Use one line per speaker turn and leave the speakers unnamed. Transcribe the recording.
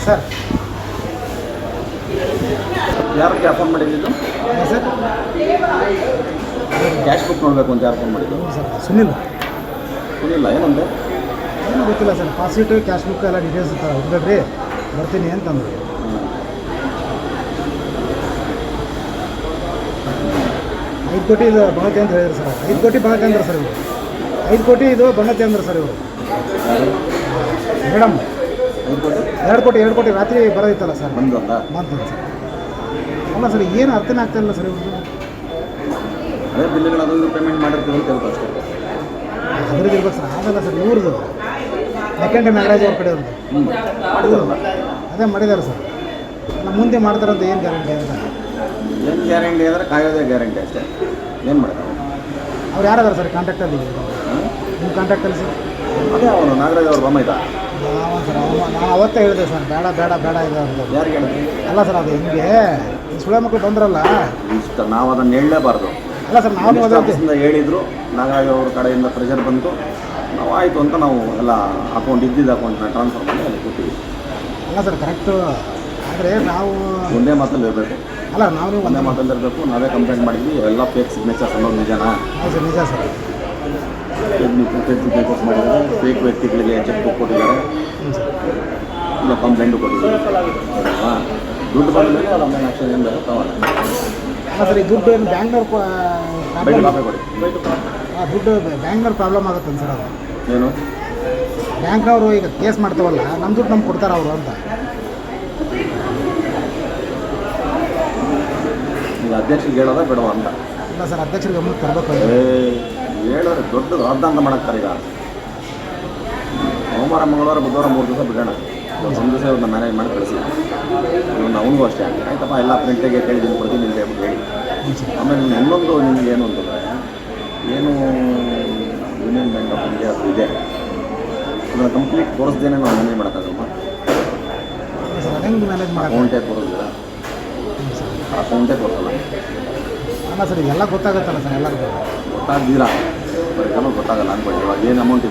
Sir
ಯಾರು phone ಮಾಡಿದ್ದು?
Sir
cash book ನೋಡಬೇಕು ಅಂತ ಯಾರು ಫೋನ್ ಮಾಡಿದ್ದು?
ಸರ್ ಸುನಿಲ್
ಸುನಿಲ್ಲ ಏನಂದೆ?
ಏನೂ ಗೊತ್ತಿಲ್ಲ ಸರ್. ಪಾಸಿಟ್ ಕ್ಯಾಶ್ ಬುಕ್ ಎಲ್ಲ ಡೀಟೇಲ್ಸ್ ಇರ್ತಾರೆ, ಇಟ್ಕೊಳ್ರಿ ಬರ್ತೀನಿ ಅಂತಂದರು. 5 ಕೋಟಿ ಇದು ಬಣತೆ ಅಂತ ಹೇಳಿದ್ರು ಸರ್. 5 ಕೋಟಿ ಬಣತೆ ಅಂದರು ಸರ್ ಇವರು. 5 ಕೋಟಿ ಇದು ಬಣತೆ ಅಂದರು ಸರ್ ಇವರು. ಮೇಡಮ್ 2 ಕೋಟಿ ರಾತ್ರಿ ಬರೋದಿತ್ತಲ್ಲ ಸರ್,
ಬಂದಂತ
ಬಂತಂದು ಸರ್. ಅಲ್ಲ ಸರ್, ಏನು ಅರ್ಥನೇ ಆಗ್ತಾಯಿಲ್ಲ ಸರ್ ಇವ್ರದ್ದು.
ಅದೇ ಬಿಲ್ಗಳು ಅದೊಂದು ಪೇಮೆಂಟ್ ಮಾಡಿರ್ತೀವಿ ಅಂತ ಹೇಳ್ತಾರೆ ಅಷ್ಟೇ.
ಅದ್ರದ್ದು ಇರ್ಬೇಕು ಸರ್. ಆಗಲ್ಲ ಸರ್ ಇವ್ರದ್ದು ಸೆಕೆಂಡ್ ಮ್ಯಾರೇಜ್ ಅವ್ರ ಕಡೆ ಅವ್ರದ್ದು ಅದೇ ಮಾಡಿದ್ದಾರೆ ಸರ್. ನಮ್ಮ ಮುಂದೆ ಮಾಡ್ತಾರಂತ ಏನು ಗ್ಯಾರಂಟಿ ಅಂತ?
ಏನು ಗ್ಯಾರಂಟಿ ಅಂದರೆ ಕಾಯೋದೇ ಗ್ಯಾರಂಟಿ ಅಷ್ಟೇ. ಏನು ಮಾಡ್ತಾರೆ
ಅವ್ರು ಯಾರಾದಾರೆ ಸರ್ ಕಾಂಟ್ಯಾಕ್ಟಲ್ಲಿ? ನಿಮ್ಮ ಕಾಂಟ್ಯಾಕ್ಟಲ್ಲಿ ಸರ್?
ಅದೇ ಅವನು ನಾಗರಾಜ್ ಅವ್ರ ಬೊಮ್ಮ ಇದ್ದ.
ಸರ್ ನಾನು ಅವತ್ತೇ ಹೇಳಿದೆ ಸರ್, ಬೇಡ ಬೇಡ ಬೇಡ ಇದೆ ಅಂತ.
ಯಾರಿಗೆ ಹೇಳಿದ್ರಿ?
ಅಲ್ಲ ಸರ್, ಅದು ಹಿಂಗೆ ಸುಳೆ ಮಕ್ಕಳು ಬಂದ್ರಲ್ಲ,
ಇಷ್ಟ ನಾವು ಅದನ್ನು ಹೇಳಲೇಬಾರ್ದು.
ಅಲ್ಲ ಸರ್, ನಾವು
ಆಫೀಸಿಂದ ಹೇಳಿದರು, ನಾಗರಾಜ್ ಅವ್ರ ಕಡೆಯಿಂದ ಪ್ರೆಷರ್ ಬಂತು, ನಾವು ಆಯಿತು ಅಂತ ನಾವು ಎಲ್ಲ ಅಕೌಂಟ್ ಇದ್ದಿದ್ದು ಅಕೌಂಟ್ನ ಟ್ರಾನ್ಸ್ಫರ್ ಮಾಡಿ ಅಲ್ಲಿ ಕೊಟ್ಟಿವಿ.
ಅಲ್ಲ ಸರ್ ಕರೆಕ್ಟು, ಆದರೆ ನಾವು
ಒಂದೇ ಮಾತಲ್ಲಿ ಇರಬೇಕು.
ಅಲ್ಲ ನಾವು
ಒಂದೇ ಮಾತಲ್ಲಿ ಇರಬೇಕು. ನಾವೇ ಕಂಪ್ಲೇಂಟ್ ಮಾಡಿದ್ವಿ, ಎಲ್ಲ ಫೇಕ್ ಸಿಗ್ನೇಚರ್ಸ್ ಅನ್ನೋದು ನಿಜನಾ?
ಹೌದು ಸರ್, ನಿಜ ಸರ್.
ಫೇಕ್ ಸಿಗ್ನೇಚರ್ಸ್ ಮಾಡಿದ್ದಾರೆ, ಫೇಕ್ ವ್ಯಕ್ತಿಗಳಿಗೆ ಚೆಕ್ ಬುಕ್ ಕೊಟ್ಟಿದ್ದಾರೆ, ಇಲ್ಲ ಕಂಪ್ಲೇಂಟು ಕೊಟ್ಟಿದ್ದಾರೆ. ಹಾಂ, ದುಡ್ಡು ಬಂದಮೇಲೆ ಅದು ಆಮೇಲೆ ಆಕ್ಷನ್ ಏನು ಬೇರೆ ತಗೊಳ್ಳಿ.
ಅಲ್ಲ ಸರ್, ಈ ದುಡ್ಡು ಏನು ಬ್ಯಾಂಕ್ನವ್ರು
ಬೈಕ್ ಕಾಪಿ ಕೊಡಿ.
ದುಡ್ಡು ಬ್ಯಾಂಕ್ನವ್ರು ಪ್ರಾಬ್ಲಮ್ ಆಗುತ್ತೆ ಸರ್. ಅದು
ಏನು
ಬ್ಯಾಂಕ್ನವರು ಈಗ ಕೇಸ್ ಮಾಡ್ತಾವಲ್ಲ, ನಮ್ಮ ದುಡ್ಡು ನಮ್ಗೆ ಕೊಡ್ತಾರೆ ಅವರು ಅಂತ.
ಈಗ ಅಧ್ಯಕ್ಷರಿಗೆ ಹೇಳೋದ ಬೇಡವಾ ಅಂತ?
ಇಲ್ಲ ಸರ್, ಅಧ್ಯಕ್ಷರಿಗೆ ಗಮನಕ್ಕೆ ತರಬೇಕು.
ಹೇಳೋರು ದೊಡ್ಡದು ರಾಜಧಾಂತ ಮಾಡಾಕ್ತಾರೆ. ಈಗ ಸೋಮವಾರ ಮಂಗಳವಾರ ಬುಧವಾರ 3 ದಿವಸ ಬಿಡೋಣ, ಒಂದು ದಿವಸ ಇವ್ರನ್ನ ಮ್ಯಾನೇಜ್ ಮಾಡಿ ಕಳಿಸಿ. ಇವನು ಅವನಿಗೂ ಅಷ್ಟೇ ಆಯ್ತಪ್ಪ, ಎಲ್ಲ ಪ್ರಿಂಟಿಗೆ ಕೇಳಿದ್ದೀನಿ ಕೊಡ್ತೀನಿ ಅಂತ ಹೇಳ್ಬಿಟ್ಟು ಹೇಳಿ. ಆಮೇಲೆ ಇನ್ನೊಂದು ನಿಮಗೆ ಏನು ಅಂತಂದರೆ, ಏನು ಯೂನಿಯನ್ ಬ್ಯಾಂಕ್ ಆಫ್ ಇಂಡಿಯಾ ಅದು ಇದೆ, ಅದನ್ನು ಕಂಪ್ಲೀಟ್ ತೋರಿಸ್ದೇನೆ ನಾವು ಮ್ಯಾನೇಜ್ ಮಾಡೋಕ್ಕಾಗಲ್ಲ.
ಸರ್ ಹೆಂಗೆ ಮ್ಯಾನೇಜ್ ಮಾಡೋದು?
ಅಕೌಂಟೇ ತೋರಿಸಿಲ್ಲ, ಅಕೌಂಟೇ ತೋರಿಸಲ್ಲ.
ಅಲ್ಲ ಸರ್, ಎಲ್ಲ ಗೊತ್ತಾಗುತ್ತಲ್ಲ ಸರ್, ಎಲ್ಲರಿಗೂ
ಗೊತ್ತಾಗ್ದಿರಾ ಬರೀ ಗೊತ್ತಾಗಲ್ಲ ಅಂದ್ಕೊಳ್ಳಿ. ಇವಾಗ ಏನು ಅಮೌಂಟ್